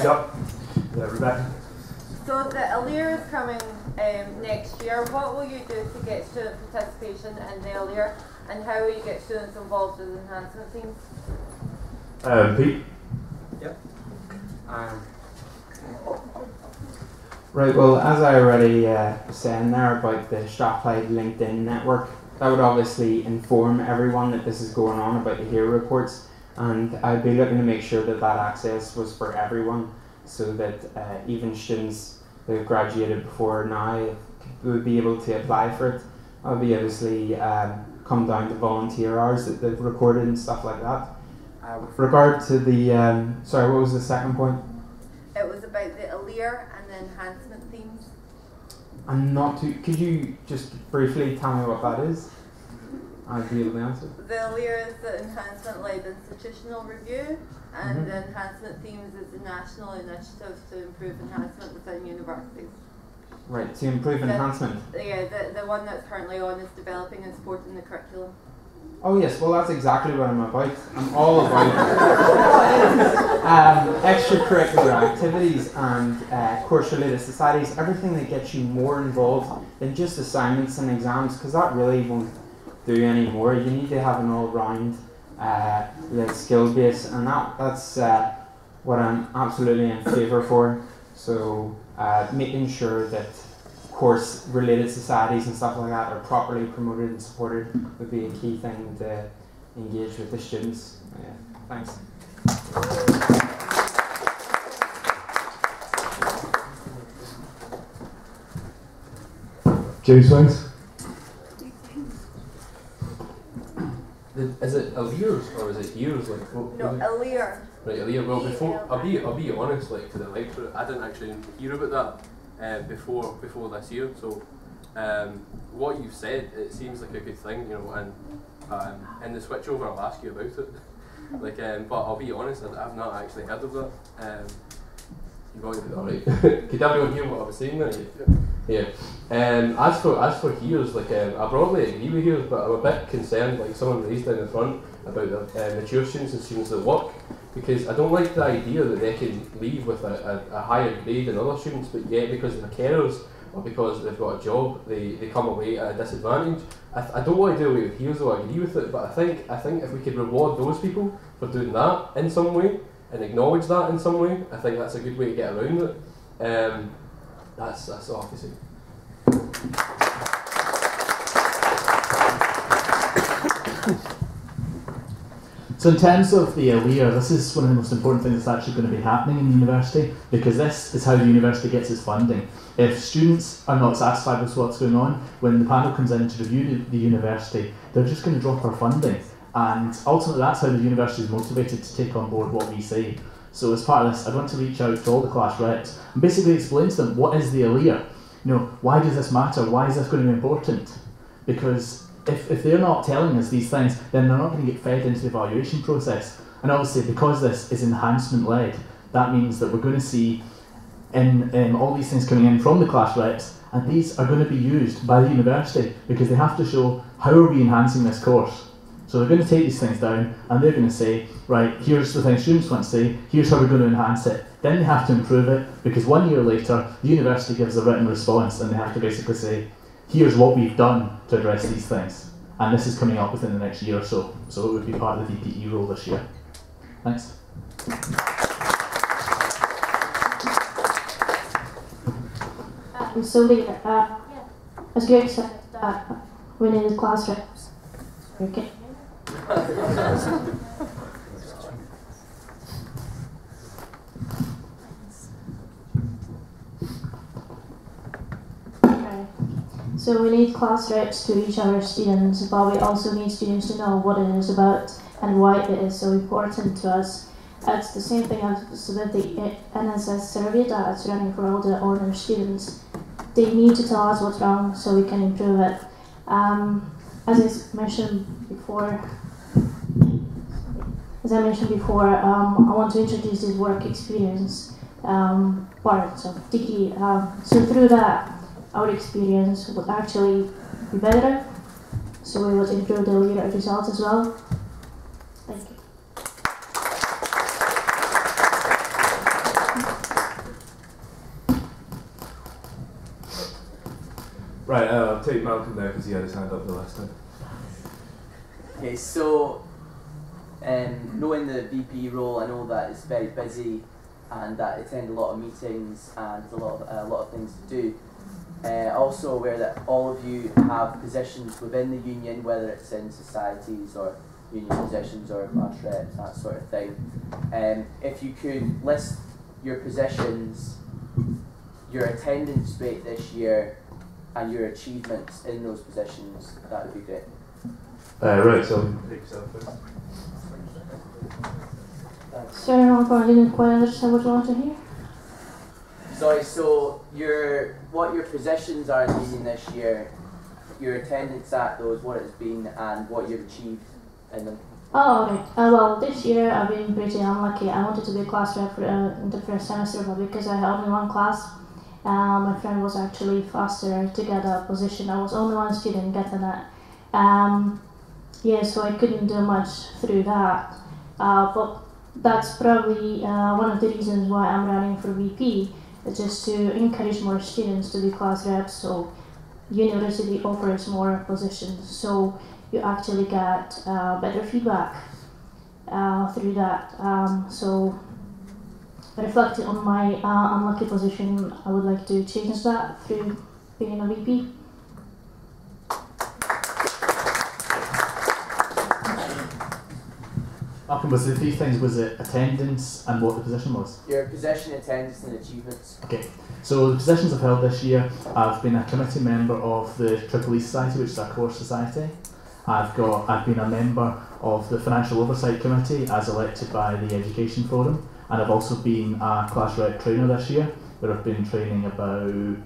Yep. Yeah, Rebecca. So the earlier is coming next year. What will you do to get student participation in the earlier, and how will you get students involved with enhancement teams? Pete? Yep. Right, well, as I already was saying there about the Strathclyde LinkedIn network, that would obviously inform everyone that this is going on about the HERE reports, and I'd be looking to make sure that that access was for everyone, so that even students who have graduated before now would be able to apply for it. I'll be obviously come down to volunteer hours that they've recorded and stuff like that. With regard to the, sorry, what was the second point? It was about the earlier and the enhancement themes. I'm not too, could you just briefly tell me what that is? I'd be able to answer. The earlier is the enhancement-led institutional review, and the enhancement themes is the national initiatives to improve enhancement within universities. Right, to improve enhancement. Yeah, the one that's currently on is developing and supporting the curriculum. Oh yes, well that's exactly what I'm about. I'm all about extracurricular activities and course-related societies, everything that gets you more involved than just assignments and exams, because that really won't do anymore. You need to have an all-round skills base, and that's what I'm absolutely in favour for. So making sure that course-related societies and stuff like that are properly promoted and supported would be a key thing to engage with the students. Thanks. James Wings. Is it Aliers or is it years? Like no, Alier. Right, Alier. Well, before I'll be honest, like to the lecturer, I didn't actually hear about that before this year. So what you've said, it seems like a good thing, you know, and in the switchover I'll ask you about it. Like, but I'll be honest, I've not actually heard of that. You've already been alright. Could everyone hear what I was saying there? Yeah. As for HERES, like I broadly agree with HERES, but I'm a bit concerned, like someone raised down the front, about the mature students and students that work, because I don't like the idea that they can leave with a higher grade than other students, but yet because they're carers or because they've got a job, they come away at a disadvantage. I don't want to do away with HERES, though I agree with it, but I think if we could reward those people for doing that in some way and acknowledge that in some way, I think that's a good way to get around it. That's all I have to say. So in terms of the LEAR, this is one of the most important things that's actually going to be happening in the university, because this is how the university gets its funding. If students are not satisfied with what's going on, when the panel comes in to review the university, they're just going to drop our funding. And ultimately that's how the university is motivated to take on board what we say. So as part of this, I want to reach out to all the class reps and basically explain to them what is the LEAR. You know, why does this matter? Why is this going to be important? Because if they're not telling us these things, then they're not going to get fed into the evaluation process. And obviously, because this is enhancement-led, that means that we're going to see in all these things coming in from the class reps, and these are going to be used by the university because they have to show how are we enhancing this course. So they're going to take these things down and they're going to say, right, here's the things students want to say, here's how we're going to enhance it. Then they have to improve it, because 1 year later, the university gives a written response and they have to basically say, here's what we've done to address these things. And this is coming up within the next year or so. So it would be part of the VPE role this year. Thanks. So Leah, as Greg said, we need class reps. Okay. So we need class reps to reach our students, but we also need students to know what it is about and why it is so important to us. It's the same thing as with the NSS survey that's running for all the honours students. They need to tell us what's wrong so we can improve it. As I mentioned before, I want to introduce this work experience part of degree. So through that, our experience would actually be better, so we would improve the later results as well. Thank you. Right, I'll take Malcolm there because he had his hand up the last time. Okay, so knowing the VP role, I know that it's very busy and that I attend a lot of meetings and a lot of things to do. Also aware that all of you have positions within the union, whether it's in societies or union positions or class reps, that sort of thing. If you could list your positions, your attendance rate this year, and your achievements in those positions, that would be great. Right, so take yourself first. Sorry, I didn't quite understand what you want to hear. Sorry, so what your positions are in the union this year, your attendance at those, what it's been, and what you've achieved in them. Oh, right. Well, this year I've been pretty unlucky. I wanted to be a class rep for the first semester, but because I had only one class, my friend was actually faster to get a position. I was only one student getting it. Yeah, so I couldn't do much through that. But that's probably one of the reasons why I'm running for VP, is just to encourage more students to be class reps, so university offers more positions, so you actually get better feedback through that. So reflecting on my unlucky position, I would like to change that through being a VP. Malcolm, was the three things, was it attendance and what the position was? Your position, attendance, and achievements. Okay, so the positions I've held this year, I've been a committee member of the VPE Society, which is our core society. I've been a member of the Financial Oversight Committee as elected by the Education Forum, and I've also been a class rep trainer this year, where I've been training about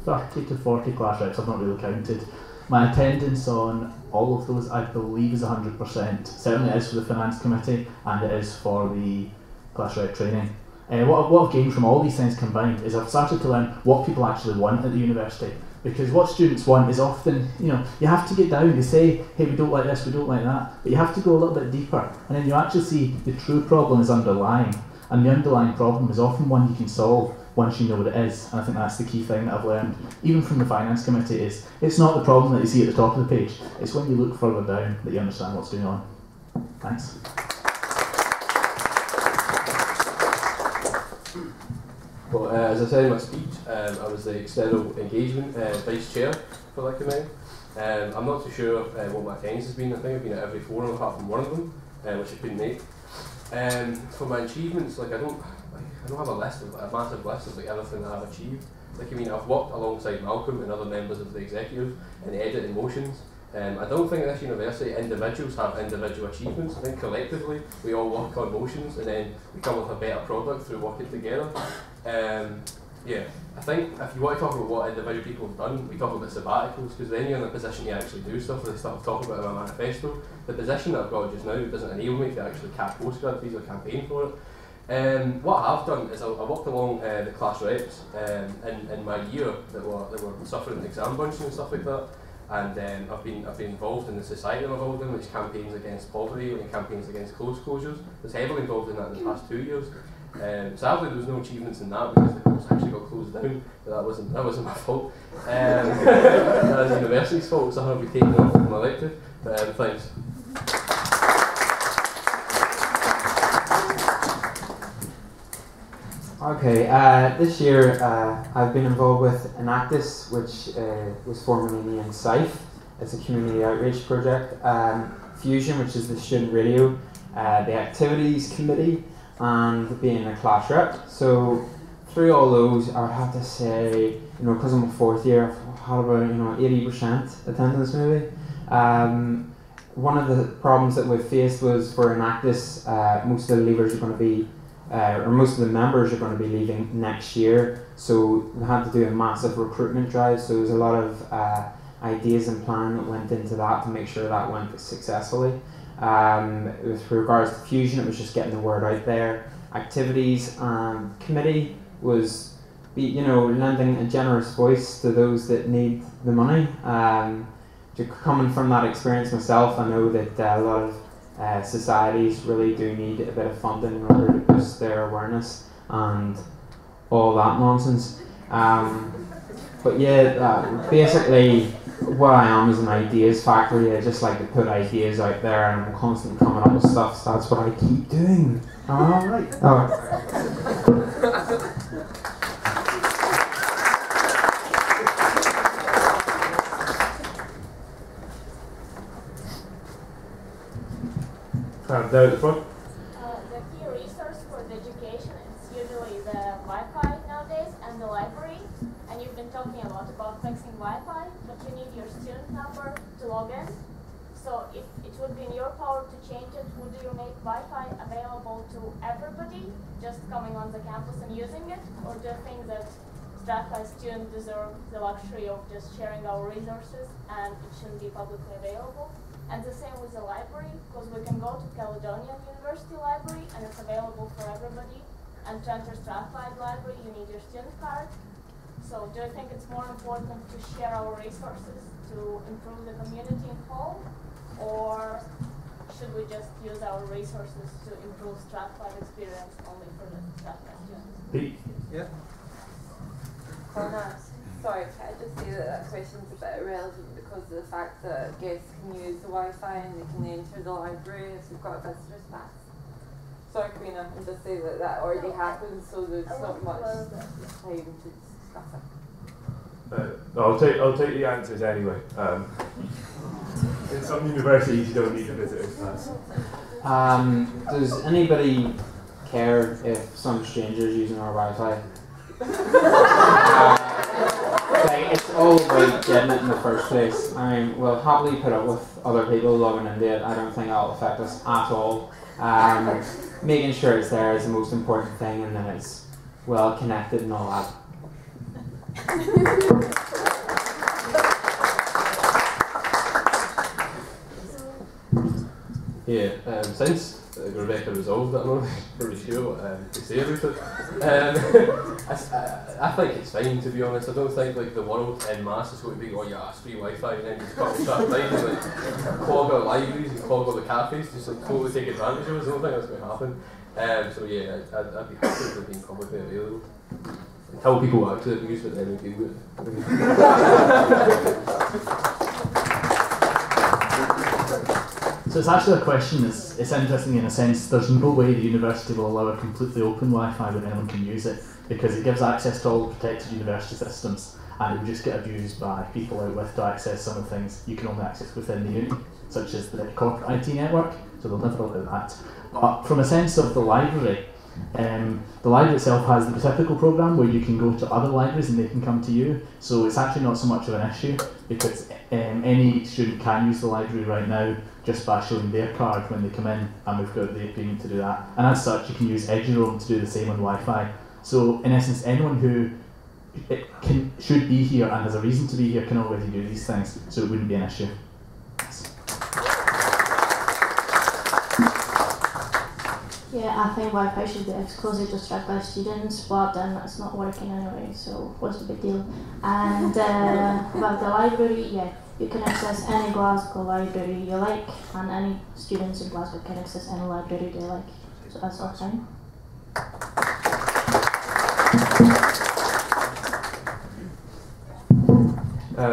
30 to 40 class reps, I've not really counted. My attendance on all of those, I believe, is 100%. Certainly it is for the Finance Committee, and it is for the class rep training. What I've gained from all these things combined is I've started to learn what people actually want at the university. Because what students want is often, you have to get down, they say, hey, we don't like this, we don't like that, but you have to go a little bit deeper, and then you actually see the true problem is underlying, and the underlying problem is often one you can solve once you know what it is, and I think that's the key thing that I've learned, even from the Finance Committee, is it's not the problem that you see at the top of the page, it's when you look further down that you understand what's going on. Thanks. Well, as I said in my speech, I was the external engagement vice chair for that committee. I'm not too sure what my attendance has been. I think I've been at every forum apart from one of them, which I couldn't make. For my achievements, I don't have a massive list of everything that I've achieved. I've worked alongside Malcolm and other members of the executive in editing motions. I don't think at this university individuals have individual achievements. I think collectively we all work on motions and then we come with a better product through working together. Yeah, I think if you want to talk about what individual people have done, we talk about sabbaticals, because then you're in a position to actually do stuff, the stuff I've talked about in my manifesto. The position that I've got just now doesn't enable me to actually cap postgrad fees or campaign for it. What I've done is I worked along the class reps in my year that were suffering exam bunching and stuff like that. And I've been involved in the society I'm involved in, which is campaigns against poverty and campaigns against closures. I was heavily involved in that in the past 2 years. Sadly, there was no achievements in that because the course actually got closed down, but that wasn't my fault. That was the university's fault, so I'll be taking off from elected. But thanks. Okay, this year I've been involved with Enactus, which was formerly named SIFE. It's a community outreach project. Fusion, which is the student radio, the activities committee, and being a class rep. So through all those, I would have to say, because I'm a fourth year, I've had about 80% attendance maybe. One of the problems that we've faced was for Enactus, most of the leavers are going to be or most of the members are going to be leaving next year, so we had to do a massive recruitment drive, so there's a lot of ideas and plan that went into that to make sure that went successfully. With regards to Fusion, it was just getting the word out there. Activities and committee was lending a generous voice to those that need the money. Coming from that experience myself, I know that a lot of societies really do need a bit of funding in order to boost their awareness and all that nonsense. But yeah, basically what I am is an ideas factory. I just like to put ideas out there and I'm constantly coming up with stuff, so that's what I keep doing. Alright. Alright. Down at the front. The key resource for the education is usually the Wi-Fi nowadays and the library. And you've been talking a lot about fixing Wi-Fi, but you need your student number to log in. So if it would be in your power to change it, would you make Wi-Fi available to everybody, just coming on the campus and using it? Or do you think that Strathclyde students deserve the luxury of just sharing our resources and it shouldn't be publicly available? And the same with the library, because we can go to Caledonian University Library and it's available for everybody. And to enter Strathclyde Library, you need your student card. So do you think it's more important to share our resources to improve the community in whole? Or should we just use our resources to improve Strathclyde experience only for the Strathclyde students? Pete? Yeah. Sorry, can I just say that that question's a bit irrelevant because of the fact that guests can use the Wi-Fi and they can enter the library if they've got a visitor's pass. Sorry, Karina, and just say that that already happens, so there's not much time to discuss it. I'll take the answers anyway. In some universities, you don't need a visitor's pass. Does anybody care if some stranger's using our Wi-Fi? Like, it's all about getting it in the first place. I mean, we'll happily put up with other people logging into it. I don't think that'll affect us at all. Making sure it's there is the most important thing, and that it's well connected and all that. Yeah, since Rebecca resolved that, I'm not really sure what to say about it. I think it's fine, to be honest. I don't think like the world en masse is going to be, oh yeah, it's free Wi-Fi and then just cut Strathclyde and like clog our libraries and clog all the cafes, just like totally take advantage of us. I don't think that's going to happen. So yeah, I'd be happy if it being publicly available. Until people actually abuse it, then we deal with it. So it's actually a question it's interesting in a sense. There's no way the university will allow a completely open Wi-Fi where anyone can use it, because it gives access to all the protected university systems and it would just get abused by people out with to access some of the things you can only access within the uni, such as the corporate IT network, so they'll never allow that. But from a sense of the library itself has the typical programme where you can go to other libraries and they can come to you, so it's actually not so much of an issue because any student can use the library right now just by showing their card when they come in, and we've got the agreement to do that. And as such, you can use EduRoam to do the same on Wi-Fi. So in essence, anyone who should be here and has a reason to be here can already do these things, so it wouldn't be an issue. Yeah, I think Wi-Fi should be exclusive to Strathclyde students, but then it's not working anyway, so what's the big deal? And about the library, yeah, you can access any Glasgow library you like, and any students in Glasgow can access any library they like, so that's all fine.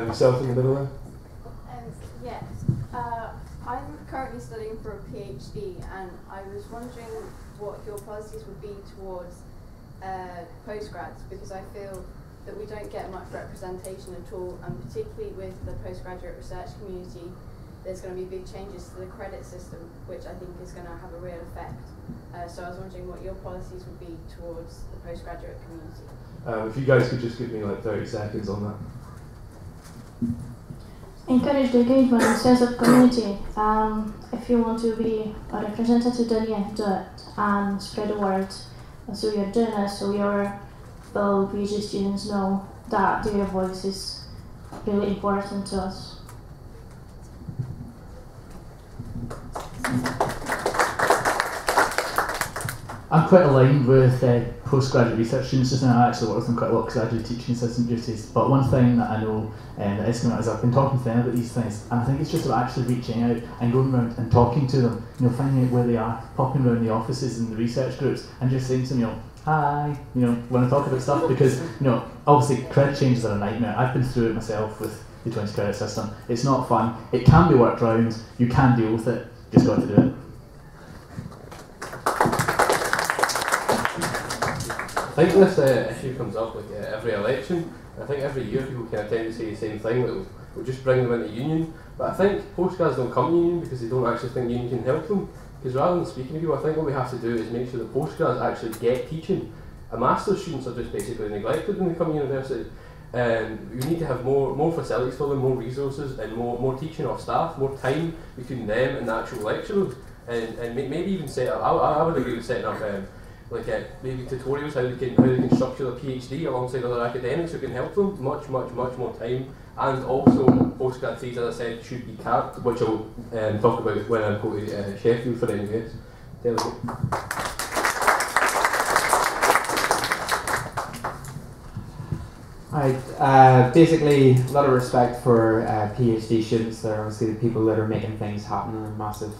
Yourself in the middle there? Yes. I'm currently studying for a PhD, and I was wondering what your policies would be towards postgrads, because I feel that we don't get much representation at all, and particularly with the postgraduate research community, there's going to be big changes to the credit system, which I think is going to have a real effect. So I was wondering what your policies would be towards the postgraduate community. If you guys could just give me like 30 seconds on that. Encourage the engagement and sense of community. If you want to be a representative, then yeah, do it and spread the word. So you're doing it, so your fellow PhD students know that their voice is really important to us. I'm quite aligned with postgraduate research students just now. I actually work with them quite a lot because I do teaching assistant duties. But one thing that I know that is coming out is I've been talking to them about these things, and I think it's just about actually reaching out and going around and talking to them, finding out where they are, popping around the offices and the research groups and just saying to them, hi, when I talk about stuff, because, obviously credit changes are a nightmare. I've been through it myself with the 20 credit system. It's not fun. It can be worked around. You can deal with it. Just got to do it. I think this issue comes up like every election. I think every year people kind of tend to say the same thing, that we'll just bring them into union. But I think postgrads don't come to union because they don't actually think union can help them. Because rather than speaking to people, I think what we have to do is make sure that postgrads actually get teaching. A master's students are just basically neglected when they come to university. We need to have more facilities for them, more resources, and more teaching of staff, more time between them and the actual lecturers, and maybe even set up. I would agree with setting up maybe tutorials how they can structure their PhD alongside other academics who can help them. Much more time, and also postgrad fees, as I said, should be capped, which I'll talk about when I go to Sheffield for NUS. There we go. Right, basically a lot of respect for PhD students. They're obviously the people that are making things happen and massive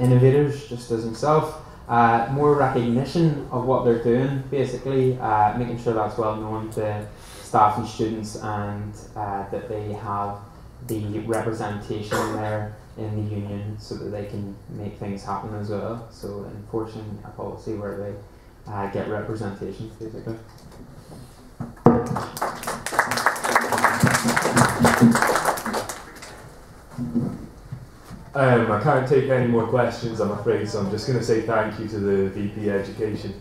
innovators, just as himself. More recognition of what they're doing, basically, making sure that's well known to staff and students, and that they have the representation there in the union so that they can make things happen as well. So enforcing a policy where they get representation, basically. I can't take any more questions, I'm afraid, so I'm just going to say thank you to the VPE Education